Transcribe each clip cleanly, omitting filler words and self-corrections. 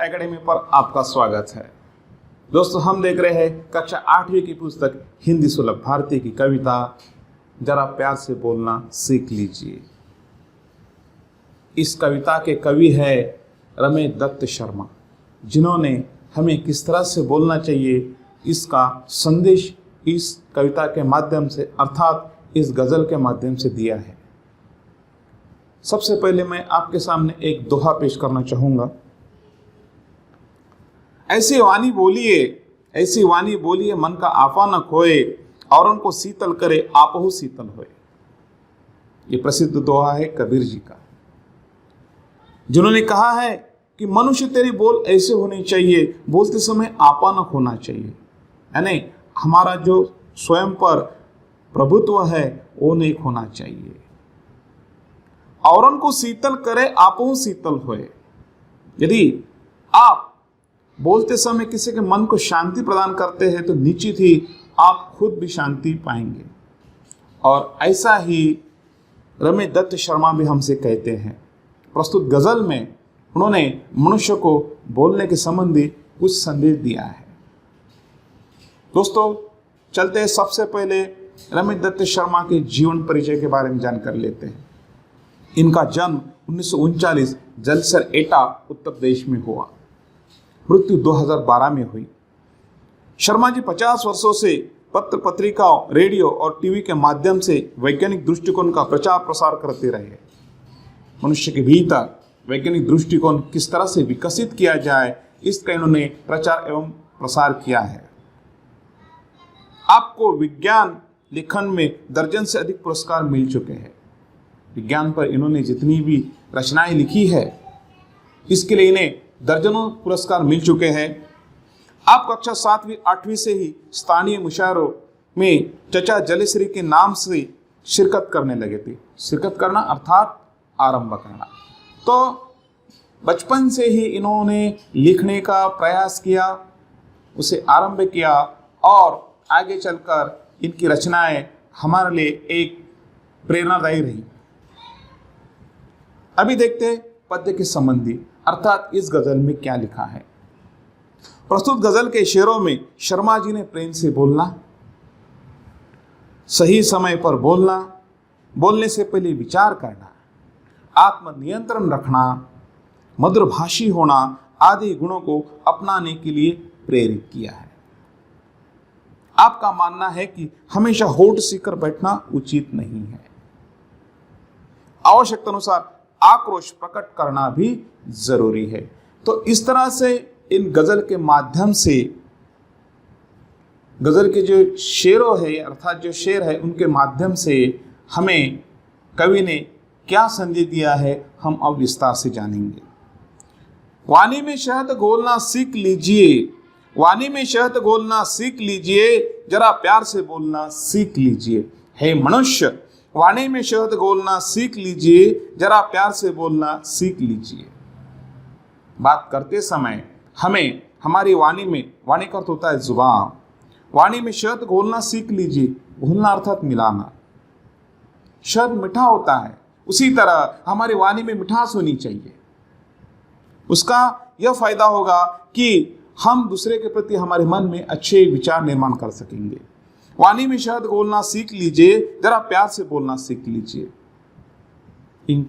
Academy पर आपका स्वागत है। दोस्तों, हम देख रहे हैं कक्षा 8वीं की पुस्तक हिंदी सुलभ भारती की कविता जरा प्यार से बोलना सीख लीजिए। इस कविता के कवि है रमेश दत्त शर्मा, जिन्होंने हमें किस तरह से बोलना चाहिए इसका संदेश इस कविता के माध्यम से अर्थात इस गज़ल के माध्यम से दिया है। सबसे पहले मैं आपके सामने एक दोहा पेश करना चाहूँगा। ऐसी वाणी बोलिए मन का आपा न खोए, और उनको शीतल करे आपहु शीतल होए। ये प्रसिद्ध दोहा है कबीर जी का, जिन्होंने कहा है कि मनुष्य तेरी बोल ऐसे होनी चाहिए, बोलते समय आपा न खोना चाहिए, यानी हमारा जो स्वयं पर प्रभुत्व है वो नहीं खोना चाहिए। और उनको शीतल करे आपहु शीतल होए। यदि आप बोलते समय किसी के मन को शांति प्रदान करते हैं तो निश्चित ही आप खुद भी शांति पाएंगे। और ऐसा ही रमेश दत्त शर्मा भी हमसे कहते हैं। प्रस्तुत गज़ल में उन्होंने मनुष्य को बोलने के संबंधी कुछ संदेश दिया है। दोस्तों, चलते हैं सबसे पहले रमेश दत्त शर्मा के जीवन परिचय के बारे में जानकारी लेते हैं। इनका जन्म 1939 जलसर एटा उत्तर प्रदेश में हुआ। मृत्यु 2012 में हुई। शर्मा जी 50 वर्षों से पत्र पत्रिकाओं, रेडियो और टीवी के माध्यम से वैज्ञानिक दृष्टिकोण का प्रचार प्रसार करते रहे। मनुष्य के भीतर वैज्ञानिक दृष्टिकोण किस तरह से विकसित किया जाए इसका इन्होंने प्रचार एवं प्रसार किया है। आपको विज्ञान लेखन में दर्जन से अधिक पुरस्कार मिल चुके हैं। विज्ञान पर इन्होंने जितनी भी रचनाएं लिखी है इसके लिए इन्हें दर्जनों पुरस्कार मिल चुके हैं। आप कक्षा 7वीं 8वीं से ही स्थानीय मुशायरों में चचा जलेश्री के नाम से शिरकत करने लगे थे। शिरकत करना अर्थात आरंभ करना। तो बचपन से ही इन्होंने लिखने का प्रयास किया, उसे आरंभ किया और आगे चलकर इनकी रचनाएं हमारे लिए एक प्रेरणादायी रही। अभी देखते हैं पद्य के संबंधी अर्थात इस गजल में क्या लिखा है। प्रस्तुत गजल के शेरों में शर्मा जी ने प्रेम से बोलना, सही समय पर बोलना, बोलने से पहले विचार करना, आत्मनियंत्रण रखना, मधुरभाषी होना आदि गुणों को अपनाने के लिए प्रेरित किया है। आपका मानना है कि हमेशा होठ सीकर बैठना उचित नहीं है। आवश्यकता अनुसार आक्रोश प्रकट करना भी जरूरी है। तो इस तरह से इन गजल के माध्यम से, गजल के जो शेरों है अर्थात जो शेर है उनके माध्यम से हमें कवि ने क्या संदेश दिया है हम अब विस्तार से जानेंगे। वाणी में शहद घोलना सीख लीजिए, वाणी में शहद घोलना सीख लीजिए, जरा प्यार से बोलना सीख लीजिए। हे मनुष्य, वाणी में शहद घोलना सीख लीजिए, जरा प्यार से बोलना सीख लीजिए। बात करते समय हमें हमारी वाणी में, वाणी का अर्थ होता है जुबान, वाणी में शहद घोलना सीख लीजिए। घोलना अर्थात मिलाना। शहद मीठा होता है, उसी तरह हमारी वाणी में मिठास होनी चाहिए। उसका यह फायदा होगा कि हम दूसरे के प्रति हमारे मन में अच्छे विचार निर्माण कर सकेंगे। वाणी में शहद घोलना सीख लीजिए, जरा प्यार से बोलना सीख लीजिए। इन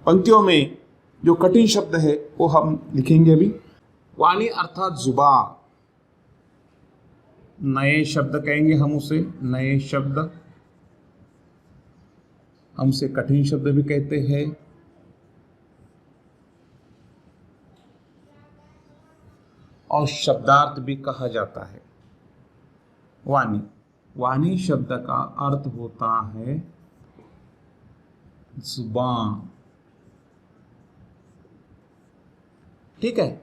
पंक्तियों में जो कठिन शब्द है वो हम लिखेंगे अभी। वाणी अर्थात जुबान, नए शब्द कहेंगे हम उसे, नए शब्द, हमसे कठिन शब्द भी कहते हैं। और शब्दार्थ भी कहा जाता है। वाणी, वाणी शब्द का अर्थ होता है जुबान। ठीक है।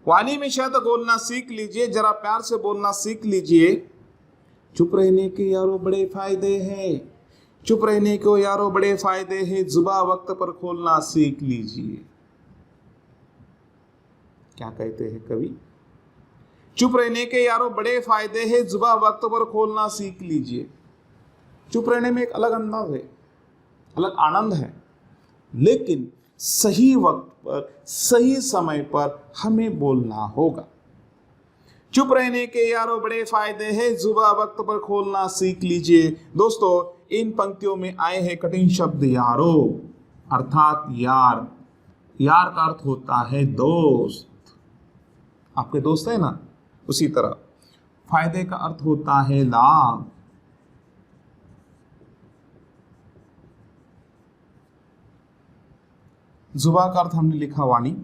वाणी में शब्द बोलना सीख लीजिए, जरा प्यार से बोलना सीख लीजिए। चुप रहने के यारो बड़े फायदे हैं, चुप रहने को यारो बड़े फायदे हैं, जुबा वक्त पर खोलना सीख लीजिए। क्या कहते हैं कवि? चुप रहने के यारो बड़े फायदे हैं, जुबा वक्त पर खोलना सीख लीजिए। चुप रहने में एक अलग अंदाज है, अलग आनंद है, लेकिन सही वक्त पर, सही समय पर हमें बोलना होगा। चुप रहने के यारों बड़े फायदे हैं, जुबान वक्त पर खोलना सीख लीजिए। दोस्तों, इन पंक्तियों में आए हैं कठिन शब्द यारों, अर्थात यार। यार का अर्थ होता है दोस्त, आपके दोस्त है ना, उसी तरह फायदे का अर्थ होता है लाभ। जुबान का अर्थ हमने लिखा वाणी।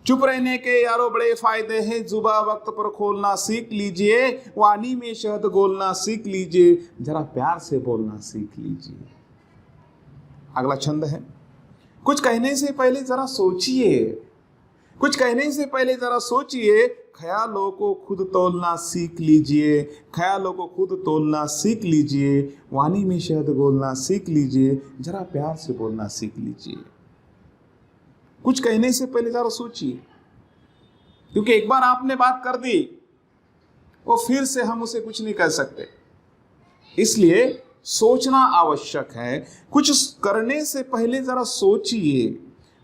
चुप रहने के यारों बड़े फायदे हैं, जुबान वक्त पर खोलना सीख लीजिए, वाणी में शहद घोलना सीख लीजिए, जरा प्यार से बोलना सीख लीजिए। अगला छंद है, कुछ कहने से पहले जरा सोचिए, कुछ कहने से पहले जरा सोचिए, ख्यालों को खुद तोलना सीख लीजिए, ख्यालों को खुद तोलना सीख लीजिए, वाणी में शहद घोलना सीख लीजिए, जरा प्यार से बोलना सीख लीजिए। कुछ कहने से पहले जरा सोचिए, क्योंकि एक बार आपने बात कर दी वो फिर से हम उसे कुछ नहीं कर सकते, इसलिए सोचना आवश्यक है। कुछ करने से पहले जरा सोचिए,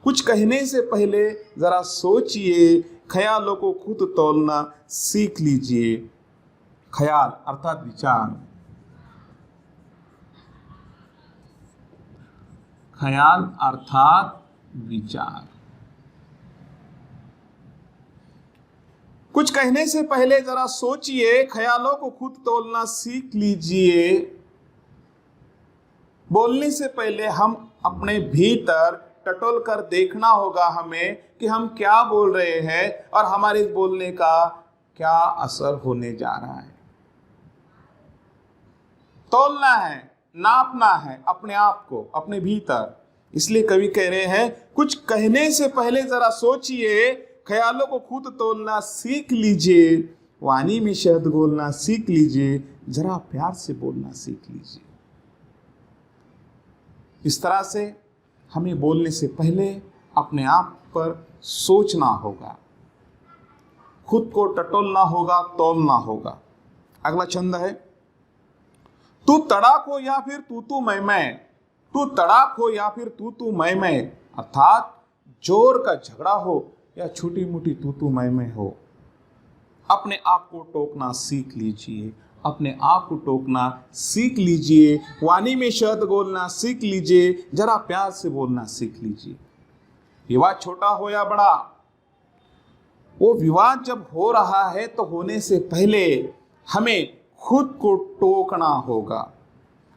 कुछ कहने से पहले जरा सोचिए, ख्यालों को खुद तोलना सीख लीजिए। ख्याल अर्थात विचार, ख्याल अर्थात विचार। कुछ कहने से पहले जरा सोचिए, ख्यालों को खुद तोलना सीख लीजिए। बोलने से पहले हम अपने भीतर टटोल कर देखना होगा हमें कि हम क्या बोल रहे हैं और हमारे बोलने का क्या असर होने जा रहा है। तोलना है, नापना है अपने आप को, अपने भीतर। इसलिए कवि कह रहे हैं, कुछ कहने से पहले जरा सोचिए, ख्यालों को खुद तोलना सीख लीजिए, वाणी में शहद घोलना सीख लीजिए, जरा प्यार से बोलना सीख लीजिए। इस तरह से हमें बोलने से पहले अपने आप पर सोचना होगा, खुद को टटोलना होगा, तोलना होगा। अगला छंद है, तू तड़ाक हो या फिर तू मैं, तू तड़ाक हो या फिर तू मैं, अर्थात जोर का झगड़ा हो या छोटी मोटी तू मैं हो। अपने आप को टोकना सीख लीजिए, अपने आप को टोकना सीख लीजिए, वाणी में शहद घोलना सीख लीजिए, जरा प्यार से बोलना सीख लीजिए। विवाद छोटा हो या बड़ा, वो विवाद जब हो रहा है तो होने से पहले हमें खुद को टोकना होगा।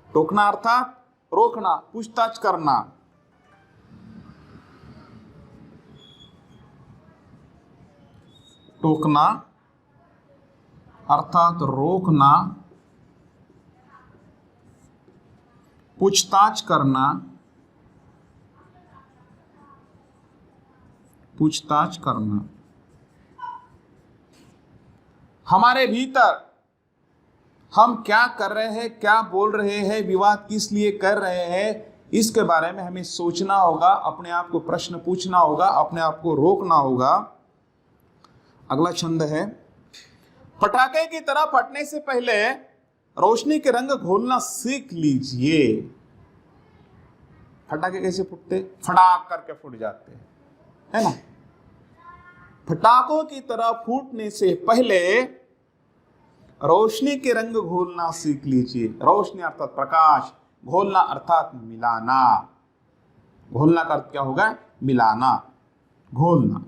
टोकना अर्थात रोकना, पूछताछ करना। टोकना अर्थात रोकना, पूछताछ करना, पूछताछ करना। हमारे भीतर हम क्या कर रहे हैं, क्या बोल रहे हैं, विवाद किस लिए कर रहे हैं, इसके बारे में हमें सोचना होगा, अपने आप को प्रश्न पूछना होगा, अपने आप को रोकना होगा। अगला छंद है, पटाखे की तरह फटने से पहले रोशनी के रंग घोलना सीख लीजिए। पटाखे कैसे फूटते? फटाक करके फूट जाते हैं, है ना। पटाखों की तरह फूटने से पहले रोशनी के रंग घोलना सीख लीजिए। रोशनी अर्थात प्रकाश, घोलना अर्थात मिलाना। घोलना का अर्थ क्या होगा? मिलाना, घोलना।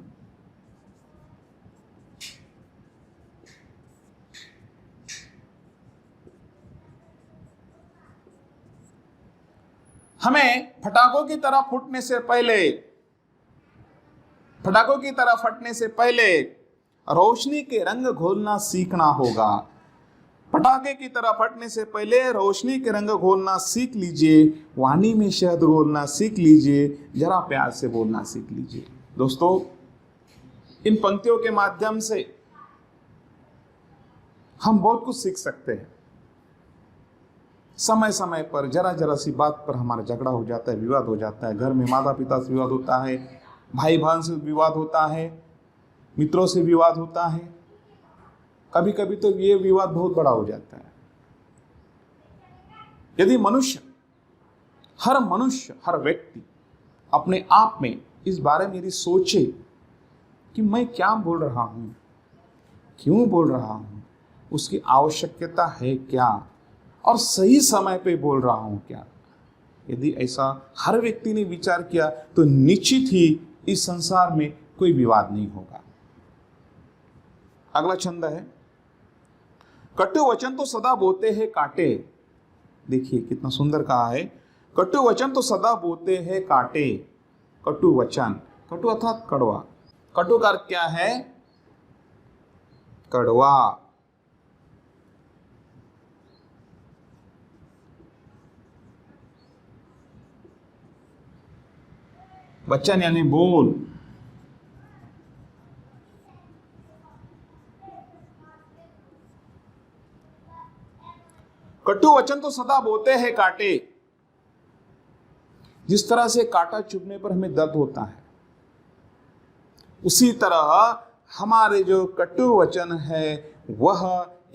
हमें पटाखों की तरह फूटने से पहले, पटाखों की तरह फटने से पहले रोशनी के रंग घोलना सीखना होगा। पटाखे की तरह फटने से पहले रोशनी के रंग घोलना सीख लीजिए, वाणी में शहद घोलना सीख लीजिए, जरा प्यार से बोलना सीख लीजिए। दोस्तों, इन पंक्तियों के माध्यम से हम बहुत कुछ सीख सकते हैं। समय समय पर जरा जरा सी बात पर हमारा झगड़ा हो जाता है, विवाद हो जाता है। घर में माता पिता से विवाद होता है, भाई बहन से विवाद होता है, मित्रों से विवाद होता है। कभी कभी तो ये विवाद बहुत बड़ा हो जाता है। यदि मनुष्य, हर व्यक्ति अपने आप में इस बारे में यदि सोचे कि मैं क्या बोल रहा हूँ, क्यों बोल रहा हूँ, उसकी आवश्यकता है क्या, और सही समय पे बोल रहा हूँ क्या, यदि ऐसा हर व्यक्ति ने विचार किया तो निश्चित ही इस संसार में कोई विवाद नहीं होगा। अगला छंद है, कटु वचन तो सदा बोते हैं काटे। देखिए कितना सुंदर कहा है, कटु वचन तो सदा बोते हैं काटे। कटु वचन, कटु अर्थात कड़वा, कटु का अर्थ क्या है, कड़वा। वचन यानी बोल। कटु वचन तो सदा बोते हैं काटे। जिस तरह से कांटा चुभने पर हमें दर्द होता है, उसी तरह हमारे जो कटु वचन है वह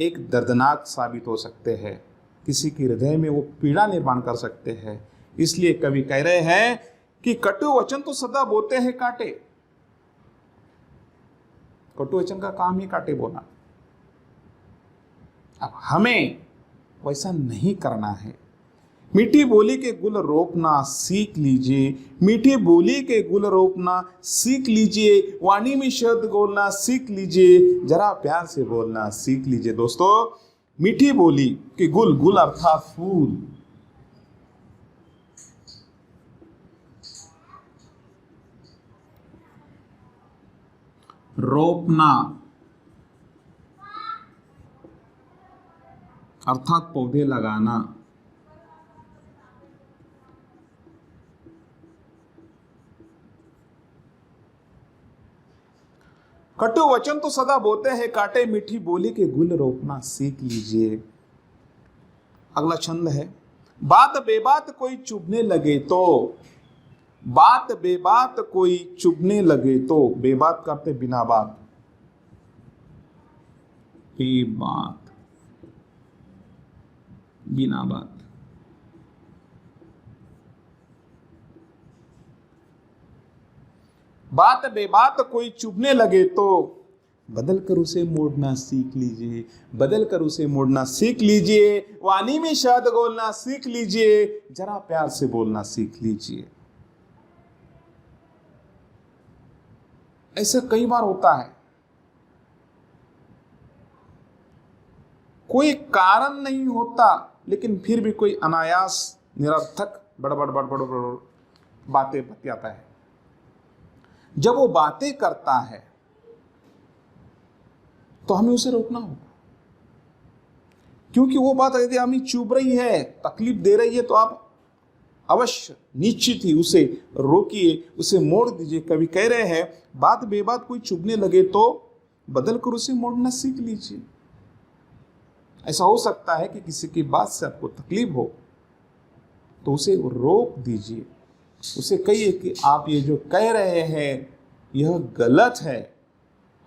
एक दर्दनाक साबित हो सकते हैं, किसी के हृदय में वो पीड़ा निर्माण कर सकते हैं। इसलिए कवि कह रहे हैं कि कटु वचन तो सदा बोते हैं काटे। कटु वचन का काम ही काटे बोलना। अब हमें वैसा नहीं करना है। मीठी बोली के गुल रोपना सीख लीजिए, मीठी बोली के गुल रोपना सीख लीजिए, वाणी में शब्द बोलना सीख लीजिए, जरा प्यार से बोलना सीख लीजिए। दोस्तों, मीठी बोली के गुल, गुल अर्थात फूल, रोपना अर्थात पौधे लगाना। कटु वचन तो सदा बोते हैं काटे, मीठी बोली के गुल रोपना सीख लीजिए। अगला छंद है, बात बेबात कोई चुभने लगे तो। बात बेबात कोई चुभने लगे तो, बेबात करते बिना बात, बेबात बिना बात। बात बेबात कोई चुभने लगे तो बदल कर उसे मोड़ना सीख लीजिए, बदल कर उसे मोड़ना सीख लीजिए, वाणी में शब्द बोलना सीख लीजिए, जरा प्यार से बोलना सीख लीजिए। ऐसा कई बार होता है, कोई कारण नहीं होता लेकिन फिर भी कोई अनायास निरर्थक बड़बड़ बड़बड़ बड़बड़ बातें बतियाता है। जब वो बातें करता है तो हमें उसे रोकना होगा, क्योंकि वो बात यदि हमें चुभ रही है, तकलीफ दे रही है, तो आप अवश्य निश्चित ही उसे रोकिए, उसे मोड़ दीजिए। कभी कह रहे हैं, बात बेबात कोई चुभने लगे तो बदल कर उसे मोड़ना सीख लीजिए। ऐसा हो सकता है कि किसी की बात से आपको तकलीफ हो तो उसे रोक दीजिए, उसे कहिए कि आप ये जो कह रहे हैं यह गलत है,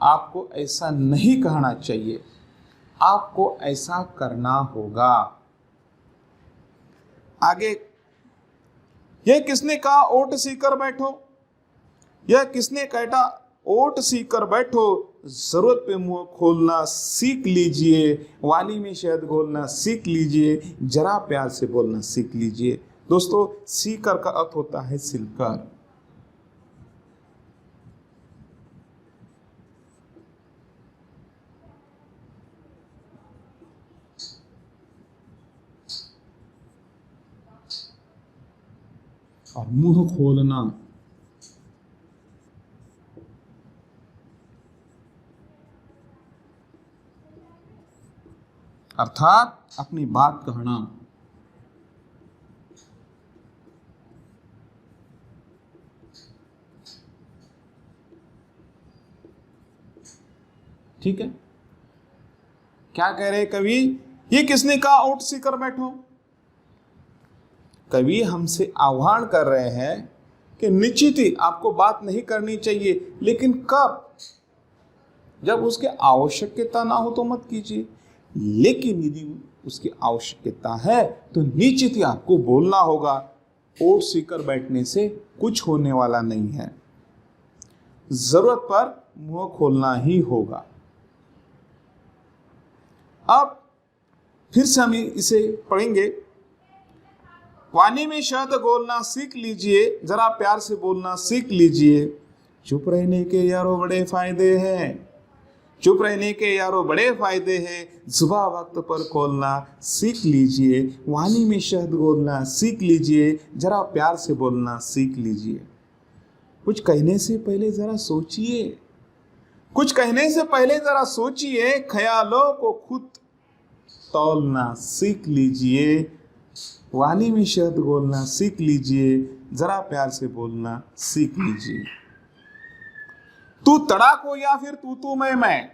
आपको ऐसा नहीं कहना चाहिए, आपको ऐसा करना होगा। आगे, यह किसने कहा ओट सीकर बैठो, यह किसने कहता ओट सीकर बैठो, जरूरत पे मुंह खोलना सीख लीजिए, वाणी में शहद घोलना सीख लीजिए, जरा प्यार से बोलना सीख लीजिए। दोस्तों, सीकर का अर्थ होता है सिलकर। और मुंह खोलना अर्थात अपनी बात कहना। ठीक है, क्या कह रहे कवि, ये किसने कहा ओट सीकर बैठो। कवि हमसे आह्वान कर रहे हैं कि निश्चित ही आपको बात नहीं करनी चाहिए, लेकिन कब, जब उसकी आवश्यकता ना हो तो मत कीजिए, लेकिन यदि उसकी आवश्यकता है तो निश्चित ही आपको बोलना होगा। ओट सीकर बैठने से कुछ होने वाला नहीं है, जरूरत पर मुंह खोलना ही होगा। अब फिर से हम इसे पढ़ेंगे। वाणी में शहद घोलना सीख लीजिए, जरा प्यार से बोलना सीख लीजिए। चुप रहने के यारों बड़े फायदे हैं, चुप रहने के यारों बड़े फायदे हैं। जुबान वक्त पर खोलना सीख लीजिए, वाणी में शहद घोलना सीख लीजिए, जरा प्यार से बोलना सीख लीजिए। कुछ कहने से पहले जरा सोचिए, कुछ कहने से पहले जरा सोचिए। ख्यालों को खुद तौलना सीख लीजिए, वाणी में शहद घोलना सीख लीजिए, जरा प्यार से बोलना सीख लीजिए। तू तड़ाक हो या फिर तू मैं,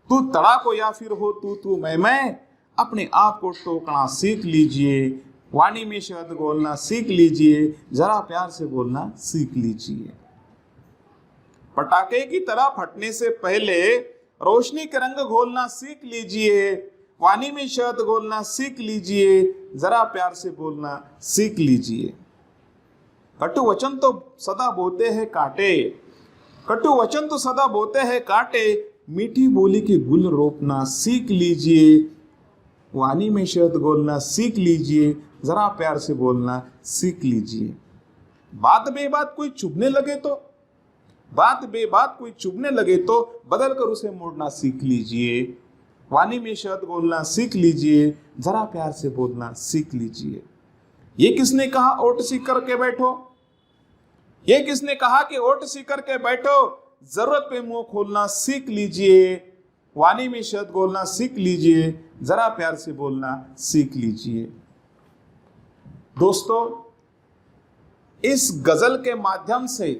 तू तड़ाक हो या फिर हो तू मैं, अपने आप को टोकना सीख लीजिए, वाणी में शहद घोलना सीख लीजिए, जरा प्यार से बोलना सीख लीजिए। पटाखे की तरह फटने से पहले रोशनी के रंग घोलना सीख लीजिए, वाणी में शहद घोलना सीख लीजिए, जरा प्यार से बोलना सीख लीजिए। कटु वचन तो सदा बोते हैं कांटे, कटु वचन तो सदा बोते हैं कांटे, मीठी बोली के गुल रोपना सीख लीजिए, वाणी में शहद घोलना सीख लीजिए, जरा प्यार से बोलना सीख लीजिए। बात बेबात कोई चुभने लगे तो, बात बेबात कोई चुभने लगे तो बदल कर उसे मोड़ना सीख लीजिए, वाणी में शहद घोलना सीख लीजिए, जरा प्यार से बोलना सीख लीजिए। ये किसने कहा ओट सीख करके बैठो, ये किसने कहा कि ओट सीख करके बैठो। जरूरत पे मुंह खोलना सीख लीजिए, वाणी में शहद घोलना सीख लीजिए, जरा प्यार से बोलना सीख लीजिए। दोस्तों, इस गजल के माध्यम से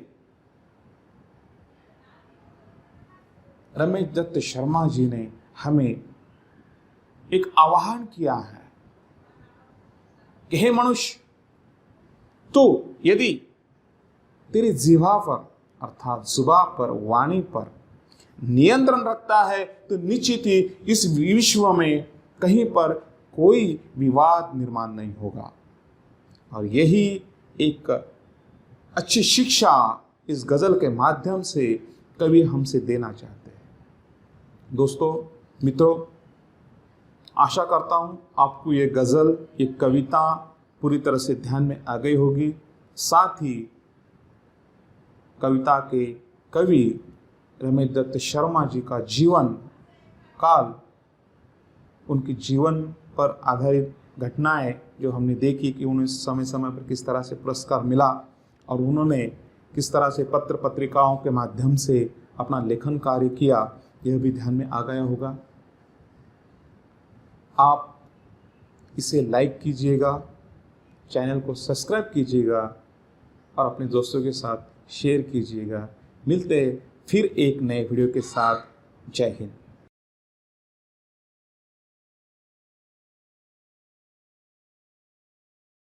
रमेश दत्त शर्मा जी ने हमें एक आह्वान किया है कि हे मनुष्य, तो यदि तेरी जिह्वा पर अर्थात जुबान पर, वाणी पर नियंत्रण रखता है तो निश्चित ही इस विश्व में कहीं पर कोई विवाद निर्माण नहीं होगा। और यही एक अच्छी शिक्षा इस गजल के माध्यम से कवि हमसे देना चाहते हैं। दोस्तों, मित्रों, आशा करता हूँ आपको ये गज़ल, ये कविता पूरी तरह से ध्यान में आ गई होगी। साथ ही कविता के कवि रमेश दत्त शर्मा जी का जीवन काल, उनके जीवन पर आधारित घटनाएं जो हमने देखी कि उन्हें समय समय पर किस तरह से पुरस्कार मिला और उन्होंने किस तरह से पत्र पत्रिकाओं के माध्यम से अपना लेखन कार्य किया, यह भी ध्यान में आ गया होगा। आप इसे लाइक कीजिएगा, चैनल को सब्सक्राइब कीजिएगा और अपने दोस्तों के साथ शेयर कीजिएगा। मिलते हैं फिर एक नए वीडियो के साथ। जय हिंद।